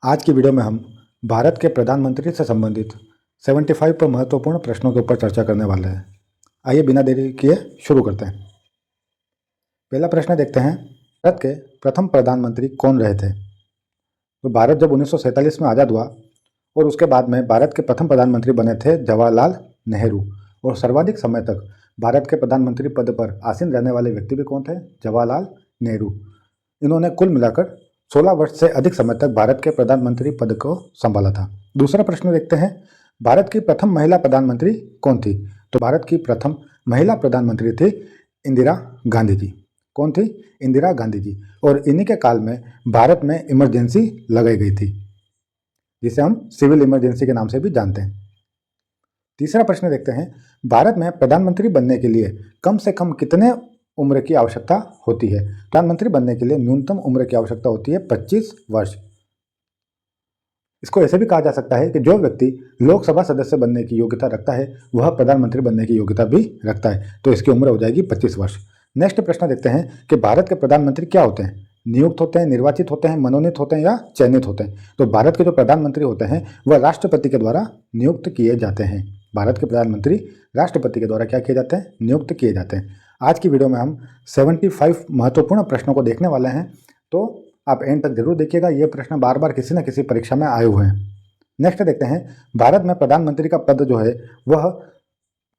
आज की वीडियो में हम भारत के प्रधानमंत्री से संबंधित 75 पर महत्वपूर्ण प्रश्नों के ऊपर चर्चा करने वाले हैं। आइए बिना देरी किए शुरू करते हैं। पहला प्रश्न देखते हैं, भारत के प्रथम प्रधानमंत्री कौन रहे थे? तो भारत जब 1947 में आज़ाद हुआ और उसके बाद में भारत के प्रथम प्रधानमंत्री बने थे जवाहरलाल नेहरू, और सर्वाधिक समय तक भारत के प्रधानमंत्री पद पर आसीन रहने वाले व्यक्ति भी कौन थे? जवाहरलाल नेहरू। इन्होंने कुल मिलाकर 16 वर्ष से अधिक समय तक भारत के प्रधानमंत्री पद को संभाला था। दूसरा प्रश्न देखते हैं, भारत की प्रथम महिला प्रधानमंत्री कौन थी? तो भारत की प्रथम महिला प्रधानमंत्री थी इंदिरा गांधी जी। कौन थी? इंदिरा गांधी जी। और इन्हीं के काल में भारत में इमरजेंसी लगाई गई थी, जिसे हम सिविल इमरजेंसी के नाम से भी जानते हैं। तीसरा प्रश्न देखते हैं, भारत में प्रधानमंत्री बनने के लिए कम से कम कितने उम्र की आवश्यकता होती है? प्रधानमंत्री बनने के लिए न्यूनतम उम्र की आवश्यकता होती है 25 वर्ष। इसको ऐसे भी कहा जा सकता है कि जो व्यक्ति लोकसभा सदस्य बनने की योग्यता रखता है वह प्रधानमंत्री बनने की योग्यता भी रखता है, तो इसकी उम्र हो जाएगी 25 वर्ष। नेक्स्ट प्रश्न देखते हैं कि भारत के प्रधानमंत्री क्या होते हैं? नियुक्त होते हैं, निर्वाचित होते हैं, मनोनीत होते हैं या चयनित होते हैं? तो भारत के जो प्रधानमंत्री होते हैं वह राष्ट्रपति के द्वारा नियुक्त किए जाते हैं। भारत के प्रधानमंत्री राष्ट्रपति के द्वारा क्या किए जाते हैं? नियुक्त किए जाते हैं। आज की वीडियो में हम 75 महत्वपूर्ण प्रश्नों को देखने वाले हैं, तो आप एंड तक जरूर देखिएगा। ये प्रश्न बार बार किसी न किसी परीक्षा में आए हुए हैं। नेक्स्ट देखते हैं, भारत में प्रधानमंत्री का पद जो है वह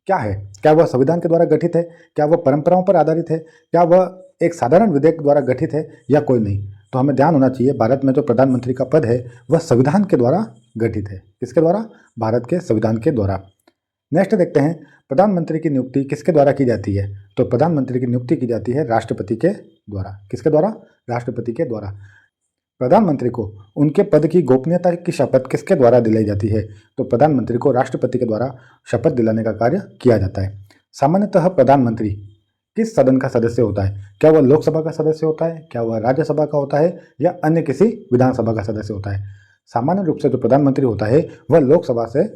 क्या है? क्या वह संविधान के द्वारा गठित है? क्या वह परंपराओं पर आधारित है? क्या वह एक साधारण विधेयक द्वारा गठित है या कोई नहीं? तो हमें ध्यान होना चाहिए, भारत में जो प्रधानमंत्री का पद है वह संविधान के द्वारा गठित है। किसके द्वारा? भारत के संविधान के द्वारा। नेक्स्ट देखते हैं, प्रधानमंत्री की नियुक्ति किसके द्वारा की जाती है? तो प्रधानमंत्री की नियुक्ति की जाती है राष्ट्रपति के द्वारा। किसके द्वारा? राष्ट्रपति के द्वारा। प्रधानमंत्री को उनके पद की गोपनीयता की शपथ किसके द्वारा दिलाई जाती है? तो प्रधानमंत्री को राष्ट्रपति के द्वारा शपथ दिलाने का कार्य किया जाता है। सामान्यतः प्रधानमंत्री किस सदन का सदस्य होता है? क्या वह लोकसभा का सदस्य होता है, क्या वह राज्यसभा का होता है या अन्य किसी विधानसभा का सदस्य होता है? सामान्य रूप से जो प्रधानमंत्री होता है वह लोकसभा से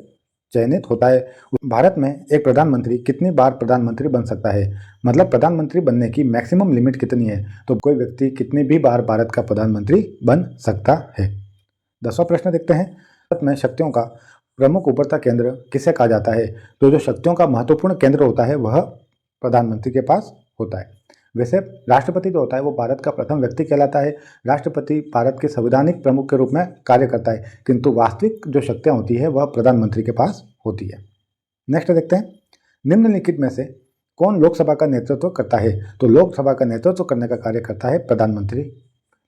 चयनित होता है। भारत में एक प्रधानमंत्री कितनी बार प्रधानमंत्री बन सकता है? मतलब प्रधानमंत्री बनने की मैक्सिमम लिमिट कितनी है? तो कोई व्यक्ति कितनी भी बार भारत का प्रधानमंत्री बन सकता है। 10वां प्रश्न देखते हैं, भारत में शक्तियों का प्रमुख उभरता केंद्र किसे कहा जाता है? तो जो शक्तियों का महत्वपूर्ण केंद्र होता है वह प्रधानमंत्री के पास होता है। वैसे राष्ट्रपति जो होता है वो भारत का प्रथम व्यक्ति कहलाता है। राष्ट्रपति भारत के संवैधानिक प्रमुख के रूप में कार्य करता है, किंतु वास्तविक जो शक्तियां होती है वह प्रधानमंत्री के पास होती है। नेक्स्ट देखते हैं, निम्नलिखित में से कौन लोकसभा का नेतृत्व करता है? तो लोकसभा का नेतृत्व करने का कार्य करता है प्रधानमंत्री।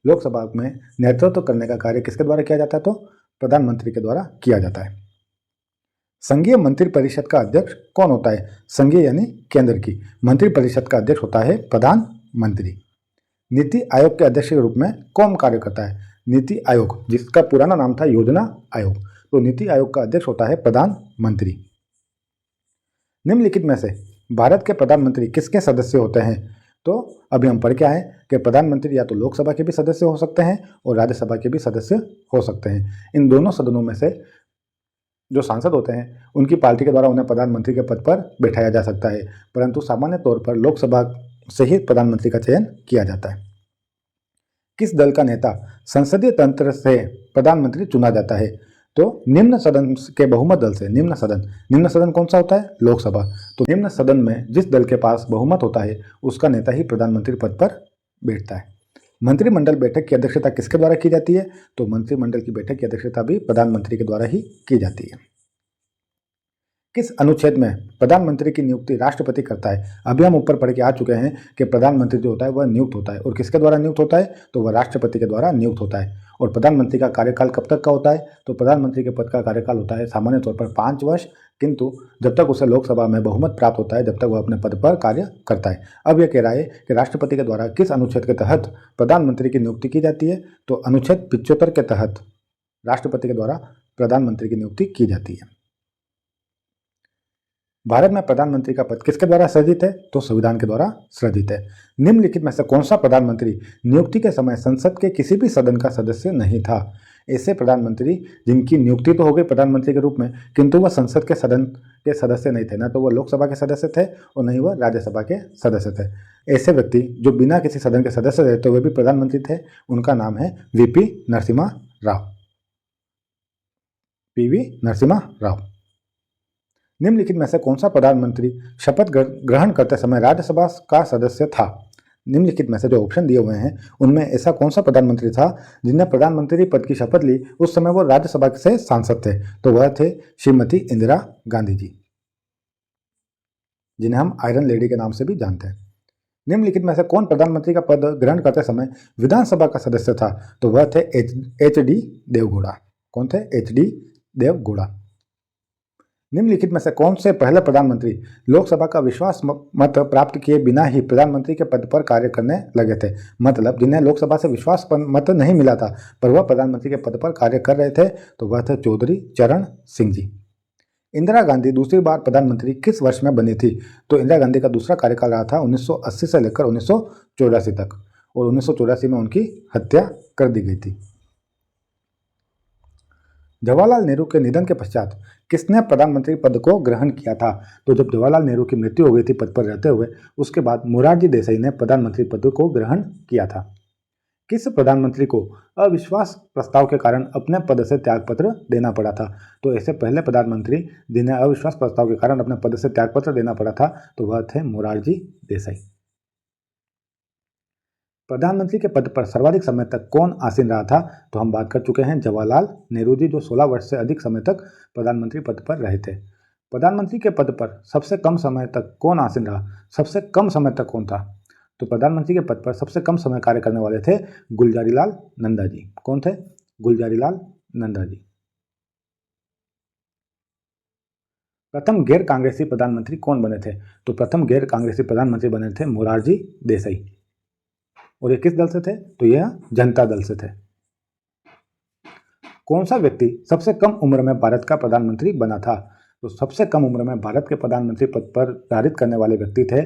लोकसभा में नेतृत्व करने का कार्य किसके द्वारा किया जाता है? तो प्रधानमंत्री के द्वारा किया जाता है। संघीय मंत्रिपरिषद का अध्यक्ष कौन होता है? संघीय यानी केंद्र की मंत्रिपरिषद का अध्यक्ष होता है प्रधानमंत्री। नीति आयोग के अध्यक्ष के रूप में कौन कार्य करता है? नीति आयोग, जिसका पुराना नाम था योजना आयोग, तो नीति आयोग का अध्यक्ष होता है प्रधानमंत्री। निम्नलिखित में से भारत के प्रधानमंत्री किसके सदस्य होते हैं? तो अभी हम पढ़ के आए कि प्रधानमंत्री या तो लोकसभा के भी सदस्य हो सकते हैं और राज्यसभा के भी सदस्य हो सकते हैं। इन दोनों सदनों में से जो सांसद होते हैं उनकी पार्टी के द्वारा उन्हें प्रधानमंत्री के पद पर बैठाया जा सकता है, परंतु सामान्य तौर पर लोकसभा से ही प्रधानमंत्री का चयन किया जाता है। किस दल का नेता संसदीय तंत्र से प्रधानमंत्री चुना जाता है? तो निम्न सदन के बहुमत दल से। निम्न सदन कौन सा होता है? लोकसभा। तो निम्न सदन में जिस दल के पास बहुमत होता है उसका नेता ही प्रधानमंत्री पद पर बैठता है। मंत्रिमंडल बैठक की अध्यक्षता किसके द्वारा की जाती है? तो मंत्रिमंडल की बैठक की अध्यक्षता भी प्रधानमंत्री के द्वारा ही की जाती है। किस अनुच्छेद में प्रधानमंत्री की नियुक्ति राष्ट्रपति करता है? अभी हम ऊपर पढ़ के आ चुके हैं कि प्रधानमंत्री जो होता है वह नियुक्त होता है, और किसके द्वारा नियुक्त होता है? तो वह राष्ट्रपति के द्वारा नियुक्त होता है। और प्रधानमंत्री का कार्यकाल कब तक का होता है? तो प्रधानमंत्री के पद का कार्यकाल होता है सामान्य तौर पर 5 वर्ष, किंतु जब तक उसे लोकसभा में बहुमत प्राप्त होता है जब तक वह अपने पद पर कार्य करता है। अब यह कह रहा है कि राष्ट्रपति के द्वारा किस अनुच्छेद के तहत प्रधानमंत्री की नियुक्ति की जाती है? तो अनुच्छेद 75 के तहत राष्ट्रपति के द्वारा प्रधानमंत्री की नियुक्ति की जाती है। भारत में प्रधानमंत्री का पद किसके द्वारा सृजित है? तो संविधान के द्वारा सृजित है। निम्नलिखित में से कौन सा प्रधानमंत्री नियुक्ति के समय संसद के किसी भी सदन का सदस्य नहीं था? ऐसे प्रधानमंत्री जिनकी नियुक्ति तो हो गई प्रधानमंत्री के रूप में, किंतु वह संसद के सदन के सदस्य नहीं थे। ना तो वह लोकसभा के सदस्य थे और नहीं वह राज्यसभा के सदस्य थे। ऐसे व्यक्ति जो बिना किसी सदन के सदस्य थे तो वे भी प्रधानमंत्री थे, उनका नाम है वीपी नरसिम्हा राव। PV नरसिम्हा राव। निम्नलिखित में से कौन सा प्रधानमंत्री शपथ ग्रहण करते समय राज्यसभा का सदस्य था? निम्नलिखित में से जो ऑप्शन दिए हुए हैं उनमें ऐसा कौन सा प्रधानमंत्री था जिन्हें प्रधानमंत्री पद की शपथ ली, उस समय वो राज्यसभा से सांसद थे? तो वह थे श्रीमती इंदिरा गांधी जी, जिन्हें हम आयरन लेडी के नाम से भी जानते हैं। निम्नलिखित में से कौन प्रधानमंत्री का पद ग्रहण करते समय विधानसभा का सदस्य था? तो वह थे HD देवगौड़ा। कौन थे? HD देवगौड़ा। निम्नलिखित में से कौन से पहले प्रधानमंत्री लोकसभा का विश्वास मत प्राप्त किए बिना ही प्रधानमंत्री के पद पर कार्य करने लगे थे? मतलब जिन्हें लोकसभा से विश्वास मत नहीं मिला था पर वह प्रधानमंत्री के पद पर कार्य कर रहे थे, तो वह थे चौधरी चरण सिंह जी। इंदिरा गांधी दूसरी बार प्रधानमंत्री किस वर्ष में बनी थी? तो इंदिरा गांधी का दूसरा कार्यकाल रहा था 1980 से लेकर 1984 तक, और 1984 में उनकी हत्या कर दी गई थी। जवाहरलाल नेहरू के निधन के पश्चात किसने प्रधानमंत्री पद को ग्रहण किया था? तो जब जवाहरलाल नेहरू की मृत्यु हो गई थी पद पर रहते हुए, उसके बाद मोरारजी देसाई ने प्रधानमंत्री पद को ग्रहण किया था। किस प्रधानमंत्री को अविश्वास प्रस्ताव के कारण अपने पद से त्यागपत्र देना पड़ा था? तो ऐसे पहले प्रधानमंत्री जिन्हें अविश्वास प्रस्ताव के कारण अपने पद से त्यागपत्र देना पड़ा था, तो वह थे मोरारजी देसाई। प्रधानमंत्री के पद पर सर्वाधिक समय तक कौन आसीन रहा था? तो हम बात कर चुके हैं जवाहरलाल नेहरू जी, जो 16 वर्ष से अधिक समय तक प्रधानमंत्री पद पर रहे थे। प्रधानमंत्री के पद पर सबसे कम समय तक कौन आसीन रहा? सबसे कम समय तक कौन था? तो प्रधानमंत्री के पद पर सबसे कम समय कार्य करने वाले थे गुलजारीलाल नंदा जी। कौन थे? गुलजारीलाल नंदा जी। प्रथम गैर कांग्रेसी प्रधानमंत्री कौन बने थे? तो प्रथम गैर कांग्रेसी प्रधानमंत्री बने थे मोरारजी देसाई। और ये किस दल से थे? तो यह जनता दल से थे। कौन सा व्यक्ति सबसे कम उम्र में भारत का प्रधानमंत्री बना था? तो सबसे कम उम्र में भारत के प्रधानमंत्री पद पर धारित करने वाले व्यक्ति थे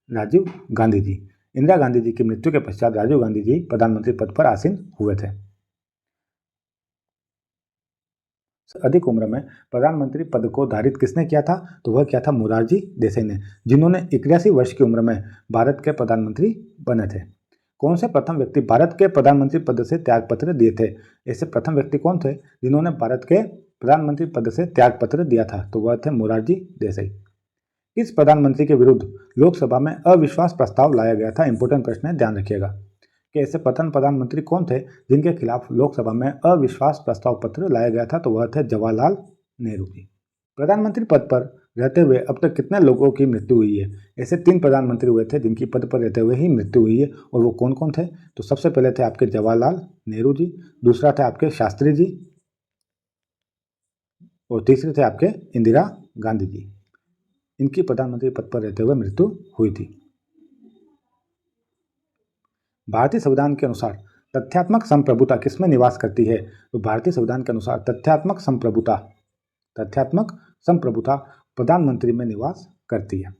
राजीव गांधी जी। इंदिरा गांधी जी की मृत्यु के पश्चात राजीव गांधी जी प्रधानमंत्री पद पर आसीन हुए थे। अधिक उम्र में प्रधानमंत्री पद को धारित किसने किया था? तो वह किया था मोरारजी देसाई ने, जिन्होंने 81 वर्ष की उम्र में भारत के प्रधानमंत्री बने थे। कौन से प्रथम व्यक्ति भारत के प्रधानमंत्री पद से त्यागपत्र दिए थे? ऐसे प्रथम व्यक्ति कौन थे जिन्होंने भारत के प्रधानमंत्री पद से त्यागपत्र दिया था? तो वह थे मोरारजी देसाई। किस प्रधानमंत्री के विरुद्ध लोकसभा में अविश्वास प्रस्ताव लाया गया था? इंपोर्टेंट प्रश्न है, ध्यान रखिएगा कि ऐसे प्रथम प्रधानमंत्री कौन थे जिनके खिलाफ लोकसभा में अविश्वास प्रस्ताव पत्र लाया गया था? तो वह थे जवाहरलाल नेहरू जी। प्रधानमंत्री पद पर रहते हुए अब तक कितने लोगों की मृत्यु हुई है? ऐसे 3 प्रधानमंत्री हुए थे जिनकी पद पर रहते हुए ही मृत्यु हुई है, और वो कौन कौन थे? तो सबसे पहले थे आपके जवाहरलाल नेहरू जी, दूसरा थे आपके शास्त्री जी, और तीसरे थे आपके इंदिरा गांधी जी। इनकी प्रधानमंत्री पद पर रहते हुए मृत्यु हुई थी। भारतीय संविधान के अनुसार तथ्यात्मक संप्रभुता किसमें निवास करती है? तो भारतीय संविधान के अनुसार तथ्यात्मक संप्रभुता प्रधानमंत्री में निवास करती है।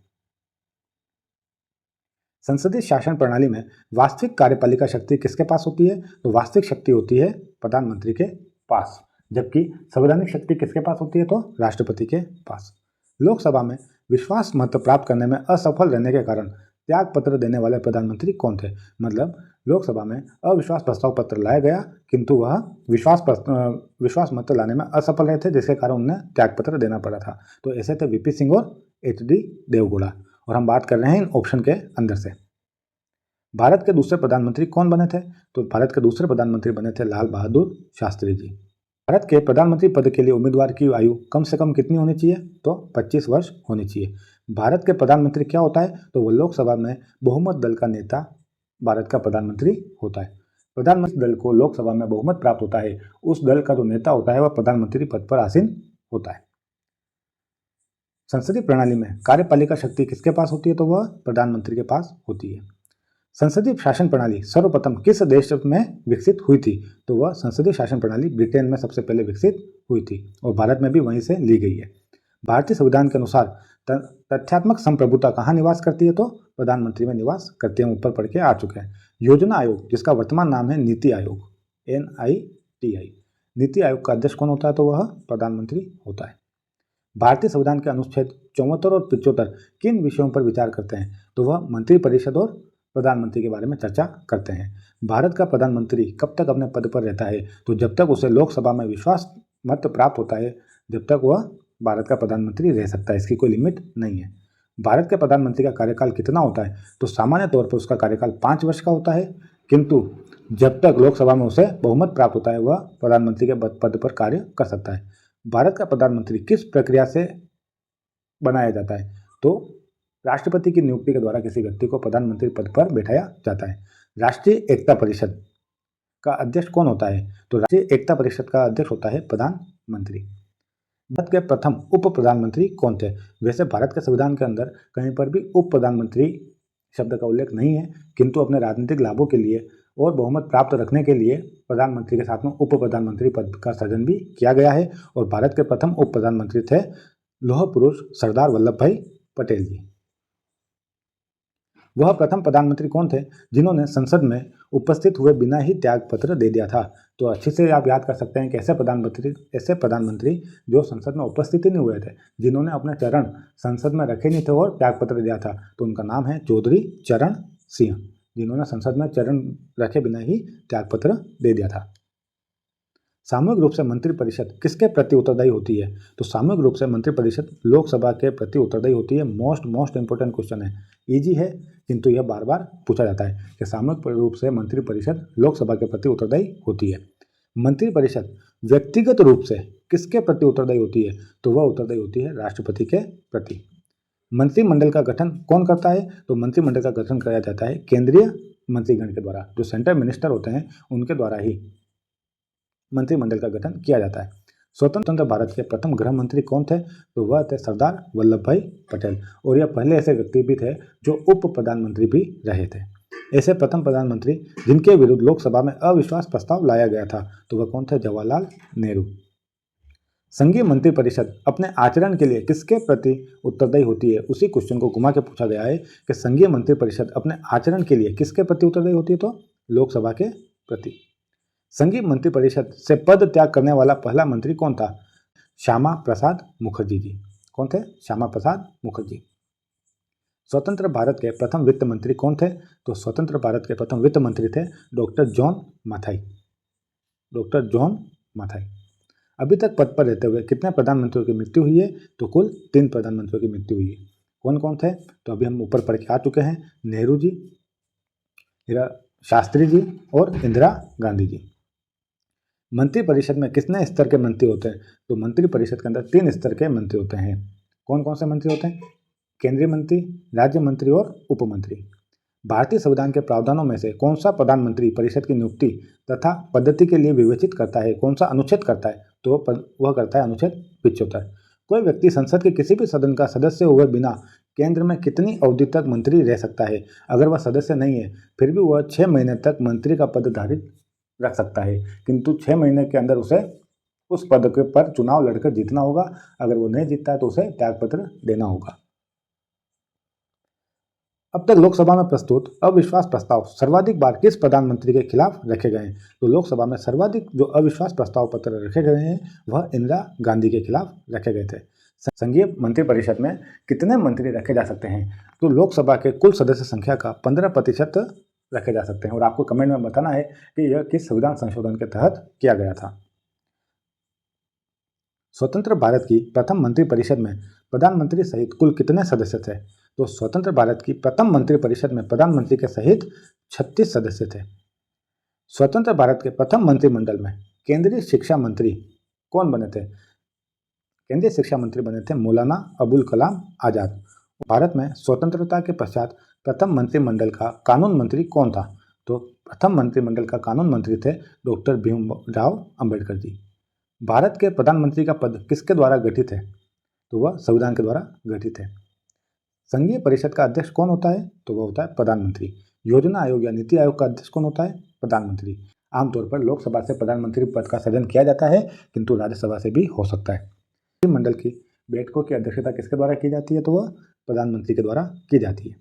संसदीय शासन प्रणाली में वास्तविक कार्यपालिका शक्ति किसके पास होती है? तो वास्तविक शक्ति होती है प्रधानमंत्री के पास, जबकि संवैधानिक शक्ति किसके पास होती है? तो राष्ट्रपति के पास। लोकसभा में विश्वास मत प्राप्त करने में असफल रहने के कारण त्याग पत्र देने वाले प्रधानमंत्री कौन थे? मतलब लोकसभा में अविश्वास प्रस्ताव पत्र लाया गया, किंतु वह विश्वास मत लाने में असफल रहे थे, जिसके कारण उन्हें त्याग पत्र देना पड़ा था। तो ऐसे थे VP सिंह और HD देवगौड़ा। और हम बात कर रहे हैं इन ऑप्शन के अंदर से। भारत के दूसरे प्रधानमंत्री कौन बने थे? तो भारत के दूसरे प्रधानमंत्री बने थे लाल बहादुर शास्त्री जी। भारत के प्रधानमंत्री पद के लिए उम्मीदवार की आयु कम से कम कितनी होनी चाहिए? तो 25 वर्ष होनी चाहिए। भारत के प्रधानमंत्री क्या होता है? तो वो लोकसभा में बहुमत दल का नेता भारत का प्रधानमंत्री होता है। प्रधानमंत्री दल को लोकसभा में बहुमत प्राप्त होता है, उस दल का जो नेता होता है वह प्रधानमंत्री पद पर आसीन होता है। संसदीय प्रणाली में कार्यपालिका शक्ति किसके पास होती है? तो वह प्रधानमंत्री के पास होती है। संसदीय शासन प्रणाली सर्वप्रथम किस देश में विकसित हुई थी? तो वह संसदीय शासन प्रणाली ब्रिटेन में सबसे पहले विकसित हुई थी, और भारत में भी वहीं से ली गई है। भारतीय संविधान के अनुसार तथ्यात्मक संप्रभुता कहाँ निवास करती है? तो प्रधानमंत्री में निवास करती है। ऊपर पढ़ के आ चुके हैं। योजना आयोग, जिसका वर्तमान नाम है नीति आयोग, NITI, नीति आयोग का अध्यक्ष कौन होता है? तो वह प्रधानमंत्री होता है। भारतीय संविधान के अनुच्छेद 74 और 75 किन विषयों पर विचार करते हैं? तो वह मंत्रिपरिषद और प्रधानमंत्री के बारे में चर्चा करते हैं। भारत का प्रधानमंत्री कब तक अपने पद पर रहता है? तो जब तक उसे लोकसभा में विश्वास मत प्राप्त होता है जब तक वह भारत का प्रधानमंत्री रह सकता है, इसकी कोई लिमिट नहीं है। भारत के प्रधानमंत्री का कार्यकाल कितना होता है? तो सामान्य तौर पर उसका कार्यकाल 5 वर्ष का होता है, किंतु जब तक लोकसभा में उसे बहुमत प्राप्त होता है वह प्रधानमंत्री के पद पर कार्य कर सकता है। भारत का प्रधानमंत्री किस प्रक्रिया से बनाया जाता है? तो राष्ट्रपति की नियुक्ति के द्वारा किसी व्यक्ति को प्रधानमंत्री पद पर बैठाया जाता है। राष्ट्रीय एकता परिषद का अध्यक्ष कौन होता है? तो राष्ट्रीय एकता परिषद का अध्यक्ष होता है प्रधानमंत्री। भारत के प्रथम उप प्रधानमंत्री कौन थे? वैसे भारत के संविधान के अंदर कहीं पर भी उप प्रधानमंत्री शब्द का उल्लेख नहीं है, किंतु अपने राजनीतिक लाभों के लिए और बहुमत प्राप्त रखने के लिए प्रधानमंत्री के साथ में उप प्रधानमंत्री पद का सृजन भी किया गया है। और भारत के प्रथम उप प्रधानमंत्री थे लौह पुरुष सरदार वल्लभ भाई पटेल जी। वह प्रथम प्रधानमंत्री कौन थे जिन्होंने संसद में उपस्थित हुए बिना ही त्याग पत्र दे दिया था? तो अच्छे से आप याद कर सकते हैं कि ऐसे प्रधानमंत्री जो संसद में उपस्थित ही नहीं हुए थे, जिन्होंने अपने चरण संसद में रखे नहीं थे और त्याग पत्र दिया था, तो उनका नाम है चौधरी चरण सिंह, जिन्होंने संसद में चरण रखे बिना ही त्याग पत्र दे दिया था। सामूहिक रूप से मंत्रिपरिषद किसके प्रति उत्तरदायी होती है? तो सामूहिक रूप से मंत्रिपरिषद लोकसभा के प्रति उत्तरदायी होती है। मोस्ट इंपोर्टेंट क्वेश्चन है, इजी है, किंतु यह बार बार पूछा जाता है कि सामूहिक रूप से मंत्रिपरिषद लोकसभा के प्रति उत्तरदायी होती है। मंत्रिपरिषद व्यक्तिगत रूप से किसके प्रति उत्तरदायी होती है? तो वह उत्तरदायी होती है राष्ट्रपति के प्रति। मंत्रिमंडल का गठन कौन करता है? तो मंत्रिमंडल का गठन किया जाता है केंद्रीय मंत्रीगण के द्वारा, जो सेंट्रल मिनिस्टर होते हैं उनके द्वारा ही मंत्रिमंडल का गठन किया जाता है। स्वतंत्र भारत के प्रथम गृह मंत्री कौन थे? तो वह थे सरदार वल्लभ भाई पटेल, और यह पहले ऐसे व्यक्ति भी थे जो उप प्रधानमंत्री भी रहे थे। ऐसे प्रथम प्रधानमंत्री जिनके विरुद्ध लोकसभा में अविश्वास प्रस्ताव लाया गया था, तो वह कौन थे? जवाहरलाल नेहरू। संघीय मंत्रिपरिषद अपने आचरण के लिए किसके प्रति उत्तरदायी होती है? उसी क्वेश्चन को घुमा के पूछा गया है कि संघीय मंत्रिपरिषद अपने आचरण के लिए किसके प्रति उत्तरदायी होती है? तो लोकसभा के प्रति। संघीय मंत्रिपरिषद से पद त्याग करने वाला पहला मंत्री कौन था? श्यामा प्रसाद मुखर्जी जी। कौन थे? श्यामा प्रसाद मुखर्जी। स्वतंत्र भारत के प्रथम वित्त मंत्री कौन थे? तो स्वतंत्र भारत के प्रथम वित्त मंत्री थे doctor John Mathai. Doctor John Mathai. अभी तक पद पर रहते हुए कितने प्रधानमंत्रियों की मृत्यु हुई है? तो कुल 3 प्रधानमंत्रियों की मृत्यु हुई है। कौन कौन थे? तो अभी हम ऊपर पढ़ के आ चुके हैं, नेहरू जी, शास्त्री जी और इंदिरा गांधी जी। मंत्रिपरिषद में कितने स्तर के मंत्री होते हैं? तो मंत्रिपरिषद के अंदर 3 स्तर के मंत्री होते हैं। कौन कौन से मंत्री होते हैं? केंद्रीय मंत्री, राज्य मंत्री और उप मंत्री। भारतीय संविधान के प्रावधानों में से कौन सा प्रधानमंत्री परिषद की नियुक्ति तथा पद्धति के लिए विवेचित करता है? कौन सा अनुच्छेद करता है? तो वह करता है अनुच्छेद 75। कोई व्यक्ति संसद के किसी भी सदन का सदस्य हुए बिना केंद्र में कितनी अवधि तक मंत्री रह सकता है? अगर वह सदस्य नहीं है फिर भी वह 6 महीने तक मंत्री का पद धारित रख सकता है, किंतु 6 महीने के अंदर उसे उस पद के पर चुनाव लड़कर जीतना होगा। अगर वो नहीं जीतता है तो उसे त्यागपत्र देना होगा। अब तक लोकसभा में प्रस्तुत अविश्वास प्रस्ताव सर्वाधिक बार किस प्रधानमंत्री के खिलाफ रखे गए हैं? तो लोकसभा में सर्वाधिक जो अविश्वास प्रस्ताव पत्र रखे गए हैं वह इंदिरा गांधी के खिलाफ रखे गए थे। संघीय मंत्रिपरिषद में कितने मंत्री रखे जा सकते हैं? तो लोकसभा के कुल सदस्य संख्या का 15% रखे जा सकते हैं, और आपको कमेंट में बताना है कि यह किस संविधान संशोधन के तहत किया गया था। स्वतंत्र भारत की प्रथम मंत्रिपरिषद में प्रधानमंत्री सहित कुल कितने सदस्य थे? तो स्वतंत्र भारत की प्रथम मंत्रिपरिषद में प्रधानमंत्री के सहित 36 सदस्य थे। स्वतंत्र भारत के प्रथम मंत्रिमंडल में केंद्रीय शिक्षा मंत्री कौन बने थे? केंद्रीय शिक्षा मंत्री बने थे मौलाना अबुल कलाम आजाद। भारत में स्वतंत्रता के पश्चात प्रथम मंत्रिमंडल का कानून मंत्री कौन था? तो प्रथम मंत्रिमंडल का कानून मंत्री थे डॉक्टर भीमराव अंबेडकर जी। भारत के प्रधानमंत्री का पद किसके द्वारा गठित है? तो वह संविधान के द्वारा गठित है। संघीय परिषद का अध्यक्ष कौन होता है? तो वह होता है प्रधानमंत्री। योजना आयोग या नीति आयोग का अध्यक्ष कौन होता है? प्रधानमंत्री। आमतौर पर लोकसभा से प्रधानमंत्री पद का सृजन किया जाता है, किंतु राज्यसभा से भी हो सकता है। मंत्रिमंडल की बैठकों की अध्यक्षता किसके द्वारा की जाती है? तो वह प्रधानमंत्री के द्वारा की जाती है।